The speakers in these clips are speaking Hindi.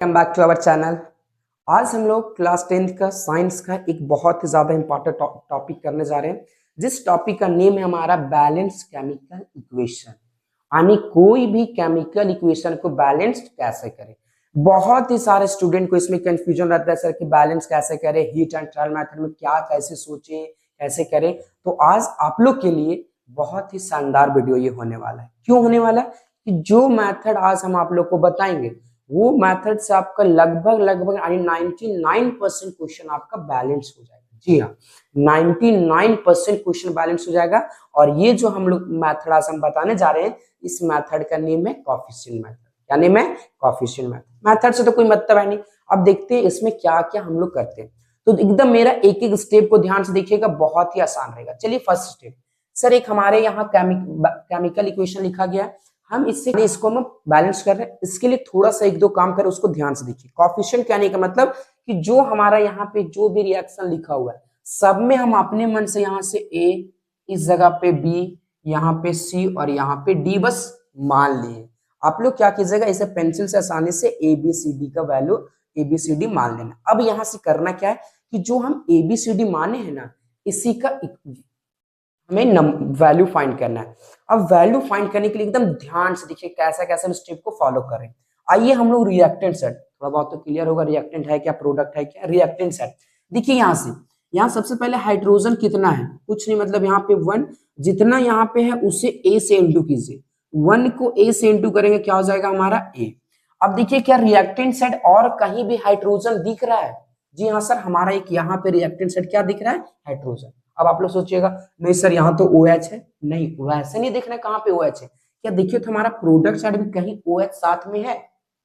Welcome back to our channel. आज हम लोग क्लास 10th का साइंस का एक बहुत ही ज्यादा इंपॉर्टेंट टॉपिक करने जा रहे हैं, जिस टॉपिक का नेम है हमारा बैलेंस केमिकल इक्वेशन। यानी कोई भी केमिकल इक्वेशन को बैलेंस्ड कैसे करें। बहुत ही सारे स्टूडेंट को इसमें कंफ्यूजन रहता है सर कि बैलेंस कैसे करें, हीट एंड ट्रायल मेथड में क्या कैसे सोचें कैसे करें। तो आज आप लोग के लिए बहुत ही शानदार वीडियो ये होने वाला है। क्यों होने वाला है कि जो मेथड आज हम आप लोग को बताएंगे वो मेथड से आपका लगभग 99% क्वेश्चन आपका बैलेंस हो जाएगा। जी हाँ, 99% क्वेश्चन बैलेंस हो जाएगा। और ये जो हम लोग मेथड आज हम बताने जा रहे हैं, इस मेथड का नेम है कोएफिशिएंट मेथड। क्या नेम है? Coefficient method. मेथड से तो कोई मतलब है नहीं। अब देखते हैं इसमें क्या क्या हम लोग करते हैं। तो एकदम मेरा एक एक स्टेप को ध्यान से देखिएगा, बहुत ही आसान रहेगा। चलिए फर्स्ट स्टेप, सर एक हमारे यहाँ केमिकल इक्वेशन लिखा गया है, हम इसको हम बैलेंस कर रहे हैं। इसके लिए थोड़ा सा एक दो काम करें, उसको ध्यान से देखिए। कोएफिशिएंट कहने का मतलब कि जो हमारा यहाँ पे जो भी रिएक्शन लिखा हुआ है, सब में हम अपने मन से यहाँ से ए, इस जगह पे बी, यहाँ पे सी और यहाँ पे डी बस मान लिए। आप लोग क्या कीजिएगा, इसे पेंसिल से आसानी से ए बी सी डी का value A B C D मान लेना। अब यहाँ से करना क्या है कि जो हम ए बी सी डी माने हैं ना, इसी का हमें वैल्यू फाइंड करना है। अब वैल्यू फाइंड करने के लिए एकदम ध्यान से देखिए कैसा कैसा हम स्टेप को फॉलो करें। आइए हम लोग रिएक्टेंट सेट, थोड़ा बहुत तो क्लियर होगा रिएक्टेंट है क्या, प्रोडक्ट है क्या। रिएक्टेंट सेट देखिए यहाँ से, यहाँ सबसे पहले हाइड्रोजन कितना है, कुछ नहीं, मतलब यहाँ पे 1 जितना यहाँ पे है उसे ए से इंटू कीजिए। 1 को ए से इंटू करेंगे क्या हो जाएगा हमारा ए। अब देखिए क्या रिएक्टेंट सेट और कहीं भी हाइड्रोजन दिख रहा है? जी हाँ सर, हमारा एक यहाँ पे रिएक्टेंट सेट क्या दिख रहा है? हाइड्रोजन। अब आप लोग सोचिएगा नहीं सर यहाँ तो OH है, नहीं वैसे नहीं देखना कहाँ पे OH है। क्या देखिए तो हमारा प्रोडक्ट साइड भी कहीं OH साथ में है?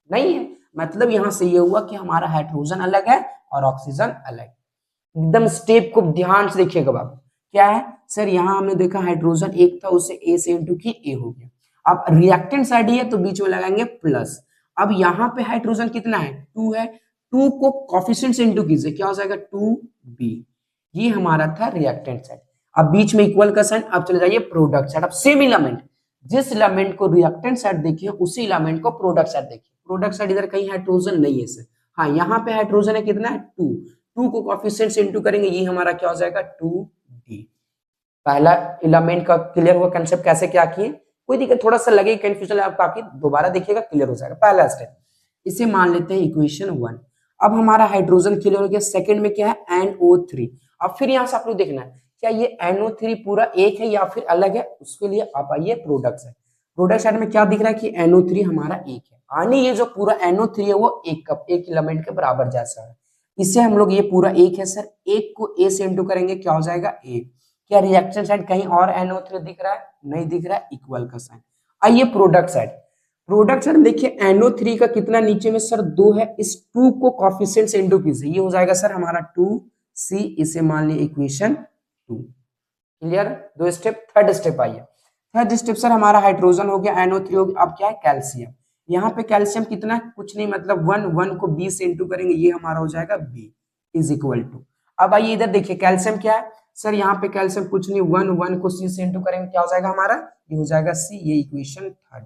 नहीं है। मतलब यहाँ से ये हुआ कि हमारा हाइड्रोजन अलग है और ऑक्सीजन अलग। एकदम स्टेप को ध्यान से देखिएगा बाबू। क्या है सर, यहाँ हमने देखा हाइड्रोजन एक था, उसे ए से इंटू की ए हो गया। अब रिएक्टेंट साइड ही है तो बीच में लगाएंगे प्लस। अब यहाँ पे हाइड्रोजन कितना है? 2 है। 2 को कोएफिशिएंट से इंटू कीजिए, क्या हो जाएगा 2b। ये हमारा था रिएक्टेंट साइड। अब बीच में इक्वल का साइन। अब चले जाइए प्रोडक्ट साइड। अब सेम इलेमेंट, जिस इलेमेंट को रिएक्टेंट साइड देखिए उसी इलेमेंट को प्रोडक्ट साइड देखिए। प्रोडक्ट साइड इधर कहीं हाइड्रोजन नहीं है सर, हाँ यहाँ पे हाइड्रोजन है, कितना है 2। 2 को कोएफिशिएंट से इंटू करेंगे, ये हमारा क्या हो जाएगा 2d। पहला इलेमेंट का क्लियर हुआ कंसेप्ट, कैसे क्या किए। कोई दिक्कत थोड़ा सा लगे कंफ्यूजन आप बाकी दोबारा देखिएगा, क्लियर हो जाएगा। पहला स्टेप, इसे मान लेते हैं इक्वेशन 1। अब हमारा हाइड्रोजन क्लियर हो गया। सेकंड में क्या है NO3। अब फिर यहाँ से आप लोग देखना है क्या ये NO3 पूरा एक है या फिर अलग है, उसके लिए आप आइए प्रोडक्ट साइड। प्रोडक्ट साइड में क्या दिख रहा है कि NO3 हमारा एक है, यानी ये जो पूरा NO3 है वो एक कप एक एलिमेंट के बराबर जैसा है। इसे हम लोग ये पूरा एक है सर, एक को ए से इंटू करेंगे क्या हो जाएगा ए। क्या रिएक्शन साइड कहीं और NO3 दिख रहा है? नहीं दिख रहा है, इक्वल का साइन। आइए प्रोडक्ट साइड। प्रोडक्ट साइड देखिए NO3 का कितना नीचे में सर 2 है, इस 2 को कोएफिशिएंट से इंटू कीजिए, ये हो जाएगा सर हमारा 2c। इसे मान ली इक्वेशन 2। क्लियर? दो स्टेप। थर्ड स्टेप आइए। थर्ड स्टेप सर हमारा हाइड्रोजन हो गया, NO3 हो गया। अब क्या है कैल्शियम। यहाँ पे कैल्शियम कितना है? कुछ नहीं, मतलब 1 को b से इंटू करेंगे, ये हमारा हो जाएगा b इज इक्वल टू। अब आइए इधर देखिए कैल्शियम क्या है सर, यहाँ पे कैल्शियम कुछ नहीं, 1 को c से इंटू करेंगे क्या हो जाएगा हमारा, ये हो जाएगा c। ये इक्वेशन थर्ड।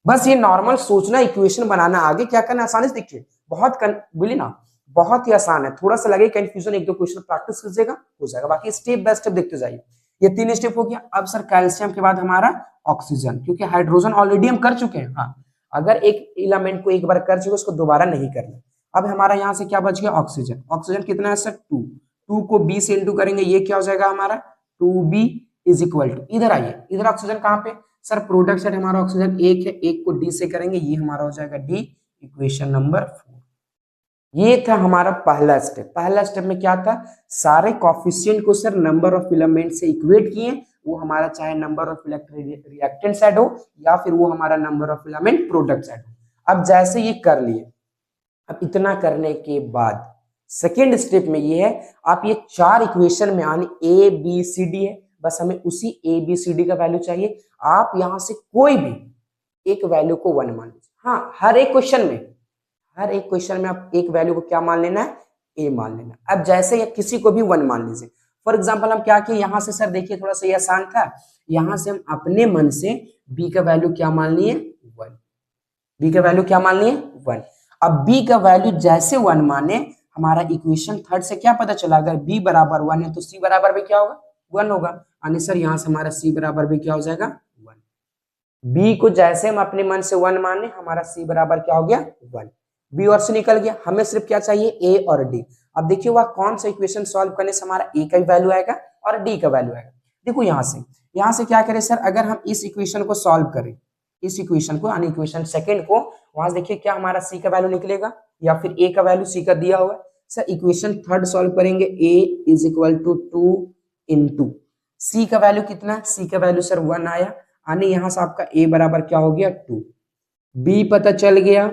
बस ये नॉर्मल सोचना, इक्वेशन बनाना, आगे क्या करना आसानी से देखिए। बहुत बोली ना, बहुत ही आसान है। थोड़ा सा लगे कंफ्यूजन, एक दो क्वेश्चन प्रैक्टिस कीजिएगा हो जाएगा। बाकी स्टेप बाय स्टेप देखते जाइए। ये 3 स्टेप हो गया। अब सर कैल्शियम के बाद हमारा ऑक्सीजन, क्योंकि हाइड्रोजन ऑलरेडी हम कर चुके हैं। हाँ, अगर एक एलिमेंट को एक बार कर चुके उसको दोबारा नहीं करना। अब हमारा यहाँ से क्या बच गया ऑक्सीजन। ऑक्सीजन कितना है सर 2। 2 को b से इंटू करेंगे, ये क्या हो जाएगा हमारा 2b इज इक्वल टू। इधर आइए, इधर ऑक्सीजन कहाँ पे सर, प्रोडक्ट साइड हमारा ऑक्सीजन एक है, एक को डी से करेंगे, ये हमारा हो जाएगा डी, इक्वेशन नंबर 4। ये था हमारा पहला स्टेप। पहला स्टेप में क्या था, सारे कोएफिशिएंट को सर नंबर ऑफ एलिमेंट से इक्वेट किए, वो हमारा चाहे नंबर ऑफ रिएक्टेंट साइड हो या फिर वो हमारा number of element product side हो। अब जैसे ये कर लिए, अब इतना करने के बाद सेकेंड स्टेप में ये है, आप ये 4 इक्वेशन में यानी ए बी सी डी है, बस हमें उसी ए बी सी डी का वैल्यू चाहिए। आप यहां से कोई भी एक वैल्यू को 1 मान लीजिए। हाँ, हर एक क्वेश्चन में आप एक वैल्यू को क्या मान लेना है, ए मान लेना। अब जैसे या किसी को भी 1 मान लीजिए। फॉर एग्जांपल हम क्या किए, यहां से सर देखिए थोड़ा सा ये आसान था, यहां से हम अपने मन से बी का वैल्यू क्या मान लिए 1। बी का वैल्यू क्या मान लिए 1। अब b का वैल्यू जैसे 1 माने, हमारा इक्वेशन थर्ड से क्या पता चला, अगर b बराबर 1 है तो c बराबर भी क्या होगा, 1 होगा। यानी सर यहाँ से हमारा c बराबर भी क्या हो जाएगा, 1। b को जैसे हम अपने मन से 1 माने, हमारा c बराबर क्या हो गया, 1। b और c निकल गया, हमें सिर्फ क्या चाहिए, a और d। अब देखिए वह कौन सा इक्वेशन सॉल्व करने से हमारा a का वैल्यू आएगा और d का वैल्यू आएगा। देखो यहाँ से क्या करें सर, अगर हम इस इक्वेशन को सॉल्व करें, इस इक्वेशन को यानी इक्वेशन सेकंड को, वहां देखिए क्या हमारा c का वैल्यू निकलेगा या फिर a का वैल्यू c का दिया हुआ है। सर इक्वेशन थर्ड सॉल्व करेंगे, a is equal to 2 into c का वैल्यू कितना है, c का वैल्यू सर 1 आया, यानी यहाँ से आपका a बराबर क्या हो गया, 2। b पता चल गया,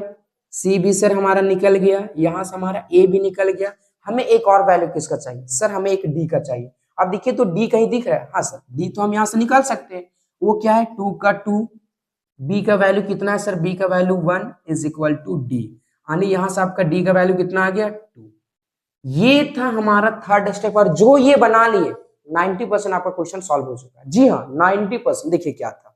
c भी सर हमारा निकल गया, यहाँ से हमारा a भी निकल गया। हमें एक और वैल्यू किसका चाहिए सर, हमें एक d का चाहिए। अब देखिए तो d कहीं दिख रहा है, हाँ सर d तो हम यहाँ से निकाल सकते हैं, वो क्या है 2 का 2। b का वैल्यू कितना है सर, b का वैल्यू 1 इज इक्वल टू d, यानी यहाँ से आपका d का वैल्यू कितना आ गया, 2। ये था हमारा थर्ड स्टेप, और जो ये बना लिए 90% आपका क्वेश्चन सॉल्व हो चुका है। जी हाँ 90%। देखिए क्या था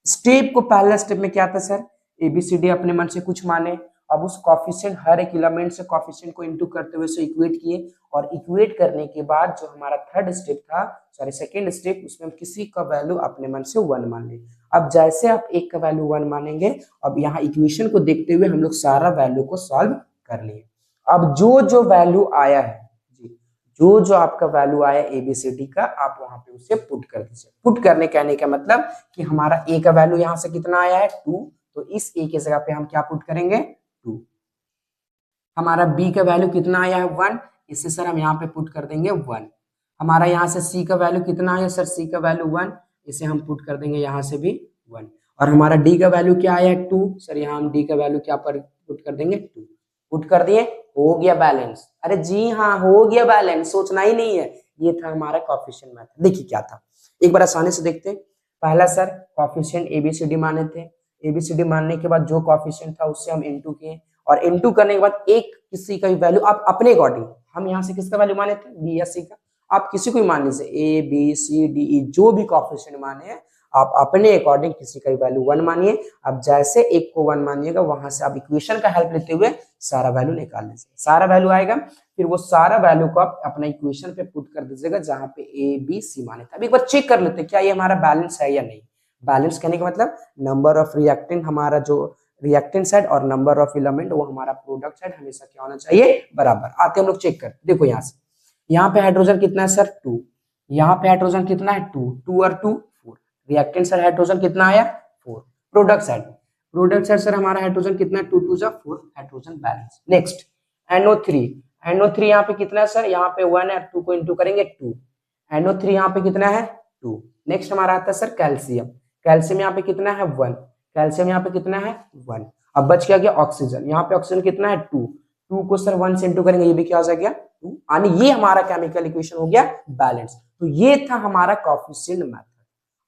स्टेप को, पहला स्टेप में क्या था सर, एबीसीडी अपने मन से कुछ माने, अब उस कॉफिशिएंट हर एक एलिमेंट से कॉफिशिएंट को इनटू करते हुए से इक्वेट किए, और इक्वेट करने के बाद जो हमारा थर्ड स्टेप था, सॉरी सेकंड स्टेप, उसमें हम किसी का वैल्यू अपने मन से 1 मान ले। अब जैसे आप एक का वैल्यू 1 मानेंगे, अब यहाँ इक्वेशन को देखते हुए हम लोग सारा वैल्यू को सॉल्व कर लिए। अब जो जो वैल्यू आया है, जो जो आपका वैल्यू आया एबीसीडी का, आप वहां पे उसे पुट कर दीजिए। पुट करने कहने का मतलब कि हमारा ए का वैल्यू यहाँ से कितना आया है, 2, तो इस ए की जगह पे हम क्या पुट करेंगे, 2। हमारा बी का वैल्यू कितना आया है, 1, इससे सर हम यहाँ पे पुट कर देंगे 1। हमारा यहाँ से सी का वैल्यू कितना आया सर, सी का वैल्यू 1, इसे हम पुट कर देंगे यहाँ से भी 1। और हमारा डी का वैल्यू क्या आया है, 2, सर यहाँ हम डी का वैल्यू क्या पर पुट कर देंगे, 2। पुट कर दिए, हो गया बैलेंस। अरे जी हाँ हो गया बैलेंस, सोचना ही नहीं है। ये था हमारा कोएफिशिएंट मेथड। देखिए क्या था, एक बार आसानी से देखते हैं। पहला सर कोएफिशिएंट एबीसीडी माने थे, एबीसीडी मानने के बाद जो कोएफिशिएंट था उससे हम इनटू किए, और इनटू करने के बाद एक किसी का वैल्यू आप अपने अकॉर्डिंग, हम यहाँ से किसका वैल्यू माने थे, बी या सी का, आप किसी को भी मान लीजिए, ए बी सी डी ई, जो भी कोएफिशिएंट माने हैं आप अपने अकॉर्डिंग किसी का वैल्यू 1 मानिए। अब जैसे एक को 1 मानिएगा, वहां से आप इक्वेशन का हेल्प लेते हुए सारा वैल्यू निकाल लीजिए। सारा वैल्यू आएगा, फिर वो सारा वैल्यू को आप अपना इक्वेशन पे पुट कर दीजिएगा जहां पे ए बी सी माने थे। अब एक बार चेक कर लेते हैं क्या ये हमारा बैलेंस है या नहीं। बैलेंस कहने का मतलब नंबर ऑफ रिएक्टेंट, हमारा जो रिएक्टेंट साइड और नंबर ऑफ एलिमेंट, वो हमारा प्रोडक्ट साइड हमेशा क्या होना चाहिए, बराबर। आते हम लोग चेक कर, देखो यहाँ से, यहाँ पे हाइड्रोजन कितना है सर, 2, यहाँ पे हाइड्रोजन कितना है, 2, 2 और 2 4। रिएक्टेंट साइड हाइड्रोजन कितना आया, 4। प्रोडक्ट साइड सर हमारा हाइड्रोजन कितना है, 2 2 जा 4, hydrogen balance. Next NO3, NO3 यहाँ पे कितना है सर, यहाँ पे 1 है, 2 को इंटू करेंगे 2, NO3 यहाँ पे कितना है, 2। नेक्स्ट हमारा आता है सर कैल्शियम, कैल्शियम यहाँ पे कितना है, 1, कैल्शियम यहाँ पे कितना है, 1। अब बच गया ऑक्सीजन, यहाँ पे ऑक्सीजन कितना है, 2, 2 को सर 1 से इंटू करेंगे, ये भी क्या हो गया, 2। यानी ये हमारा केमिकल इक्वेशन हो गया बैलेंस। तो ये था हमारा कोएफिशिएंट मेथड।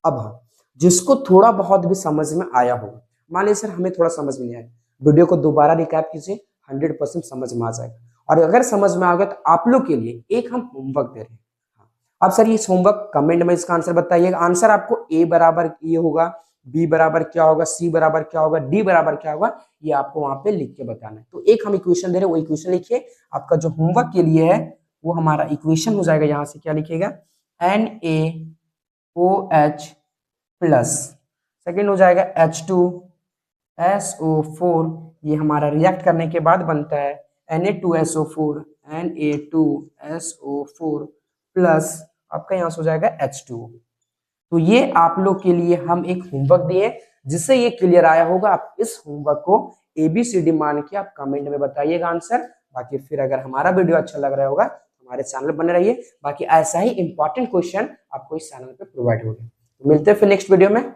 अब हम जिसको थोड़ा बहुत भी समझ में आया होगा, मान लीजिए सर हमें थोड़ा समझ में नहीं आया, वीडियो को दोबारा रिकैप कीजिए, 100% समझ में आ जाएगा। और अगर समझ में आ गया तो आप लोग के लिए एक हम होमवर्क दे रहे हैं। अब सर ये होमवर्क कमेंट में इसका आंसर बताइएगा। आंसर आपको ए बराबर ये होगा, बी बराबर क्या होगा, सी बराबर क्या होगा, डी बराबर क्या होगा, ये आपको वहां पे लिख के बताना है। तो एक हम इक्वेशन दे रहे हैं, वो इक्वेशन लिखिए। आपका जो होमवर्क के लिए है वो हमारा इक्वेशन हो जाएगा, यहाँ से क्या लिखिएगा, NaOH प्लस, सेकेंड हो जाएगा H2SO4, ये हमारा रिएक्ट करने के बाद बनता है Na2SO4, Na2SO4 प्लस आपका यहाँ से हो जाएगा H2O। तो ये आप लोग के लिए हम एक होमवर्क दिए, जिससे ये क्लियर आया होगा। आप इस होमवर्क को ABCD मान के आप कमेंट में बताइएगा आंसर। बाकी फिर अगर हमारा वीडियो अच्छा लग रहा होगा हमारे चैनल बने रहिए, बाकी ऐसा ही इंपॉर्टेंट क्वेश्चन आपको इस चैनल पे प्रोवाइड होगा। तो मिलते हैं फिर नेक्स्ट वीडियो में।